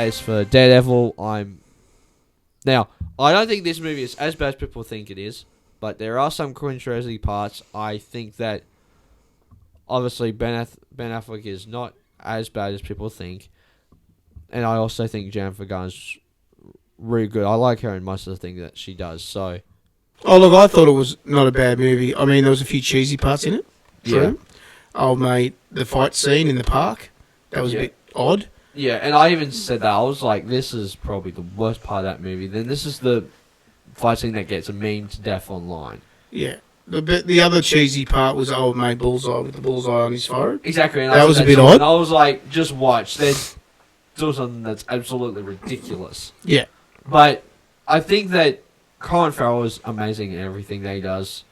case for Daredevil, Now, I don't think this movie is as bad as people think it is, but there are some cringe-worthy parts. I think that, obviously, Ben Affleck is not as bad as people think, and I also think Jennifer Garner's really good. I like her in most of the things that she does, so... Oh, look, I thought it was not a bad movie. I mean, there was a few cheesy parts in it. True. Yeah. Oh, mate, the fight scene in the park, that was a bit odd. Yeah, and I even said that. I was like, this is probably the worst part of that movie. Then this is the fight scene that gets a meme to death online. Yeah. The other cheesy part was old mate Bullseye with the bullseye on his forehead. Exactly. And that was a bit odd. And I was like, just watch. There's still something that's absolutely ridiculous. Yeah. But I think Colin Farrell is amazing in everything that he does.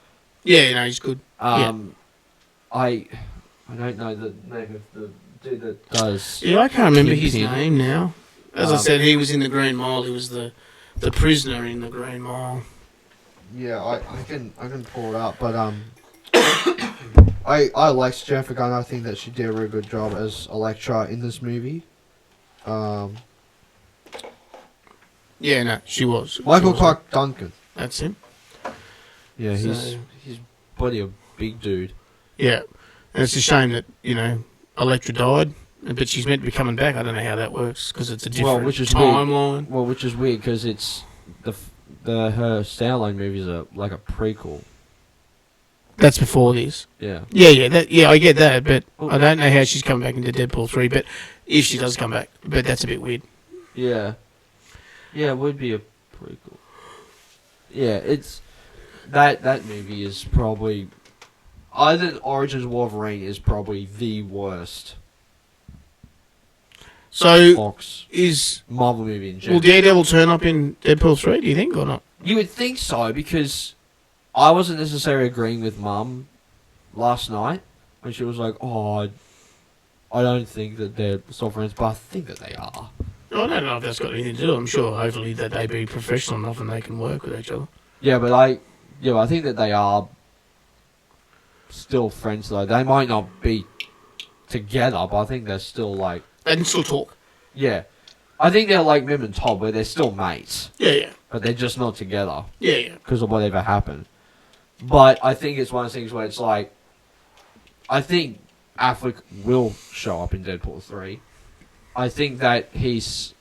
Yeah, he's good. I don't know the name of the dude that does... Yeah, I can't remember his name now. As I said, he was in the Green Mile. He was the prisoner in the Green Mile. Yeah, I can pull it up, but I like Jennifer Garner. I think that she did a really good job as Elektra in this movie. Yeah, no, she was. Michael Clark Duncan. That's him. Yeah, he's bloody a big dude. Yeah, and it's a shame that Elektra died, but she's meant to be coming back. I don't know how that works because it's a different timeline. Well, which is weird because it's her standalone movies are like a prequel. That's before this. Yeah. Yeah, I get that, but I don't know how she's coming back into Deadpool 3, but if she does come back, but that's a bit weird. Yeah. Yeah, it would be a prequel. Yeah, it's... That movie is probably... I think Origins Wolverine is probably the worst. So, Fox Marvel movie in general. Will Daredevil turn up in Deadpool 3, do you think, or not? You would think so, because I wasn't necessarily agreeing with Mum last night when she was like, I don't think that they're soft friends, but I think that they are. I don't know if that's got anything to do. I'm sure, hopefully, that they be professional enough and they can work with each other. Yeah, but I think that they are still friends, though. They might not be together, but I think they're still, like... They can still talk. Yeah. I think they're like Mim and Todd, where they're still mates. Yeah. But they're just not together. Yeah. Because of whatever happened. But I think it's one of those things where it's like... I think Affleck will show up in Deadpool 3. I think that he's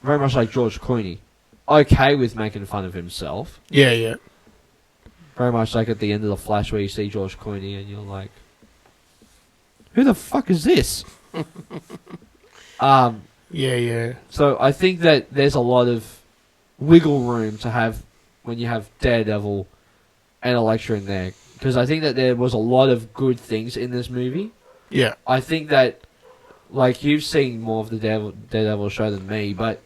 very much like George Clooney. Okay with making fun of himself. Yeah. Very much like at the end of The Flash where you see George Clooney and you're like... Who the fuck is this? Yeah. So I think that there's a lot of wiggle room to have when you have Daredevil and Elektra in there. Because I think that there was a lot of good things in this movie. Yeah. I think that, like, you've seen more of the Daredevil show than me, but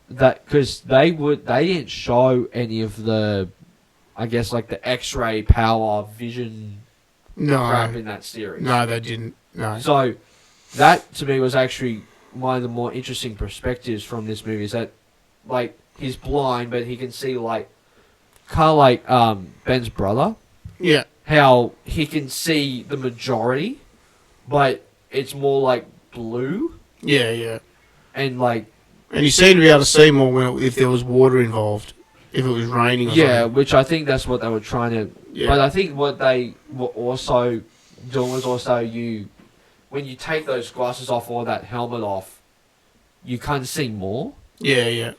that because they didn't show any of the, I guess, like the X-ray power vision crap in that series. No, they didn't. No. So that to me was actually one of the more interesting perspectives from this movie. Is that, like, he's blind, but he can see, like, kind of like Ben's brother. Yeah. How he can see the majority, but it's more like blue. Yeah. And like... And you seem to be able to see more if there was water involved. If it was raining or something. Which I think that's what they were trying to... Yeah. But I think what they were also doing was also when you take those glasses off or that helmet off, you kind of see more. Yeah.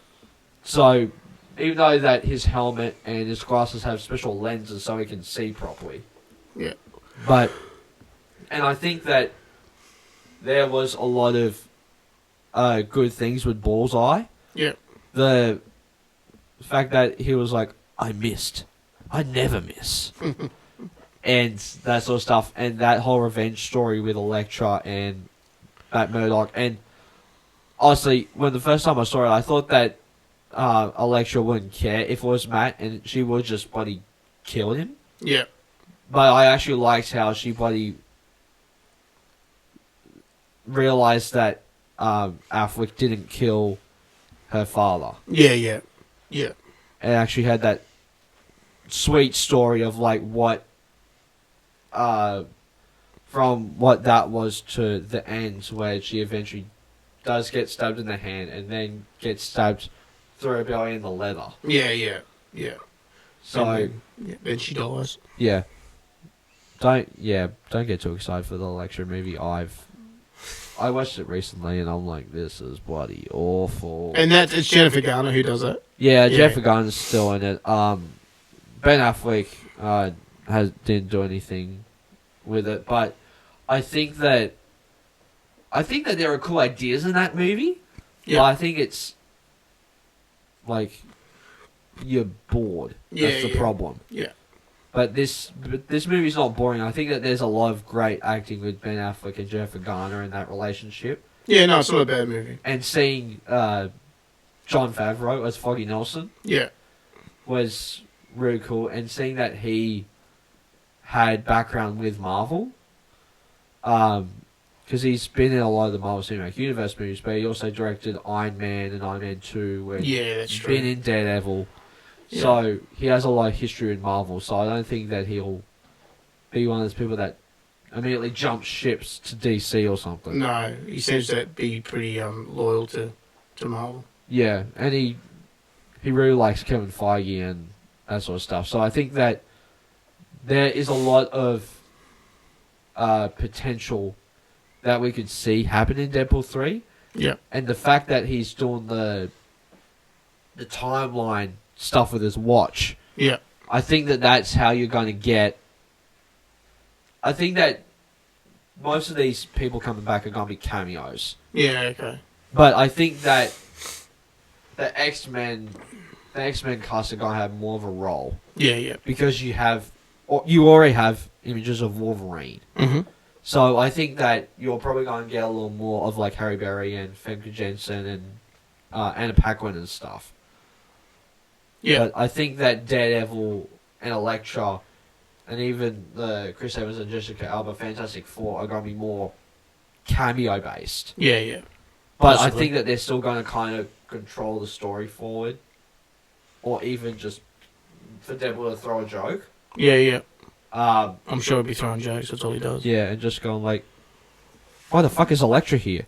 So... Even though that his helmet and his glasses have special lenses so he can see properly. Yeah. And I think that there was a lot of good things with Bullseye. Yeah. The fact that he was like, I missed. I never miss. And that sort of stuff. And that whole revenge story with Elektra and Matt Murdock. And honestly, when the first time I saw it, I thought that Elektra wouldn't care if it was Matt, and she would just bloody kill him. Yeah. But I actually liked how she bloody realized that Affleck didn't kill her father. Yeah. And actually had that sweet story of like what, from what that was to the end, where she eventually does get stabbed in the hand and then gets stabbed through her belly in the leather. Yeah. So then she dies. yeah, don't get too excited for the Electra movie. I watched it recently and I'm like, this is bloody awful. And it's Jennifer Garner who does that. Yeah, Jennifer Garner's still in it. Ben Affleck didn't do anything with it, but I think that there are cool ideas in that movie. Yeah, but I think it's like you're bored. That's the problem. Yeah. But this movie's not boring. I think that there's a lot of great acting with Ben Affleck and Jennifer Garner in that relationship. Yeah, no, it's not a bad movie. And seeing Jon Favreau as Foggy Nelson, was really cool. And seeing that he had background with Marvel, because he's been in a lot of the Marvel Cinematic Universe movies, but he also directed Iron Man and Iron Man 2, where that's true. Been in Daredevil. So he has a lot of history in Marvel, so I don't think that he'll be one of those people that immediately jumps ships to DC or something. No, he seems to be pretty loyal to Marvel. Yeah, and he really likes Kevin Feige and that sort of stuff. So I think that there is a lot of potential that we could see happen in Deadpool 3. Yeah. And the fact that he's doing the timeline stuff with his watch. Yeah. I think that that's how you're going to get... I think that most of these people coming back are going to be cameos. Yeah, okay. But I think that the X-Men cast are going to have more of a role. Yeah. Because you already have images of Wolverine. Mm-hmm. So I think that you're probably going to get a little more of like Harry Berry and Femke Jensen and Anna Paquin and stuff. Yeah. But I think that Daredevil and Elektra and even the Chris Evans and Jessica Alba Fantastic Four are going to be more cameo-based. Yeah. But possibly. I think that they're still going to kind of control the story forward. Or even just for Deadpool to throw a joke. Yeah. I'm sure he'll be throwing jokes, that's all he does. Yeah, and just going like, why the fuck is Elektra here?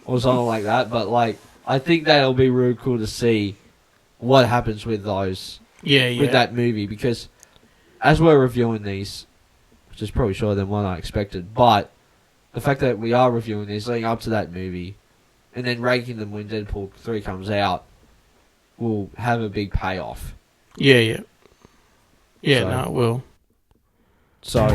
Or something like that. But like, I think that'll be really cool to see what happens with those. Yeah. With that movie, because as we're reviewing these, which is probably shorter than what I expected, but the fact that we are reviewing these leading up to that movie, and then ranking them when Deadpool 3 comes out, will have a big payoff. Yeah. Yeah, so, no, it will. So